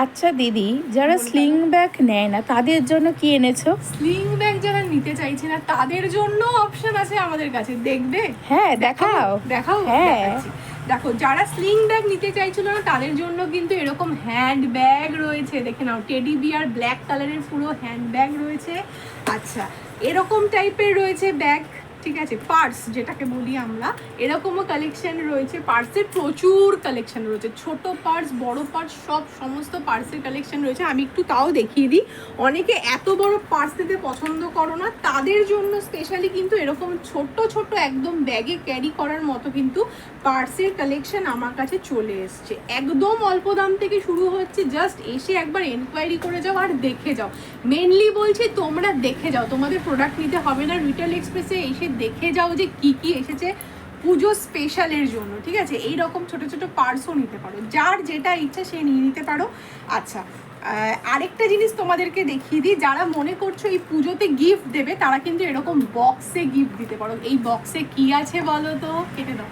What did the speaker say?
আচ্ছা দিদি, যারা স্লিং ব্যাগ নেয় না তাদের জন্য কি এনেছো? স্লিং ব্যাগ যারা নিতে চাইছে না তাদের জন্য অপশন আছে আমাদের কাছে, দেখবে? হ্যাঁ, দেখাও। দেখাও, হ্যাঁ। দেখাচ্ছি। দেখো, যারা স্লিং ব্যাগ নিতে চাইছিল না তাদের জন্য কিন্তু এরকম হ্যান্ড ব্যাগ রয়েছে, দেখে নাও। টেডি বিয়ার ব্ল্যাক কালারের পুরো হ্যান্ড ব্যাগ রয়েছে। আচ্ছা, এরকম টাইপের রয়েছে ব্যাগ, ঠিক আছে, পার্স যেটাকে বলি আমরা, এরকমও কালেকশন রয়েছে। পার্সের প্রচুর কালেকশন রয়েছে, ছোট পার্স, বড় পার্স, সব সমস্ত পার্সের কালেকশন রয়েছে। আমি একটু তাও দেখিয়ে দিই। অনেকে এত বড় পার্স নিতে পছন্দ করো না, তাদের জন্য স্পেশালি কিন্তু এরকম ছোট ছোট একদম ব্যাগে ক্যারি করার মতো কিন্তু পার্সের কালেকশন আমার কাছে চলে এসছে। একদম অল্প দাম থেকে শুরু হচ্ছে, জাস্ট এসে একবার এনকোয়ারি করে যাও আর দেখে যাও। মেনলি বলছি তোমরা দেখে যাও, তোমাদের প্রোডাক্ট নিতে হবে না, রিটেল এক্সপ্রেসে এসে দেখে যাও যে কি কি এসেছে পুজো স্পেশালের জন্য, ঠিক আছে। এইরকম ছোট ছোট পার্সও নিতে পারো, যার যেটা ইচ্ছা সে নিয়ে নিতে পারো। আচ্ছা, আরেকটা জিনিস তোমাদেরকে দেখিয়ে দিই, যারা মনে করছো এই পুজোতে গিফট দেবে তারা কিন্তু এরকম বক্সে গিফট দিতে পারো। এই বক্সে কি আছে বলো তো, কেটে দাও।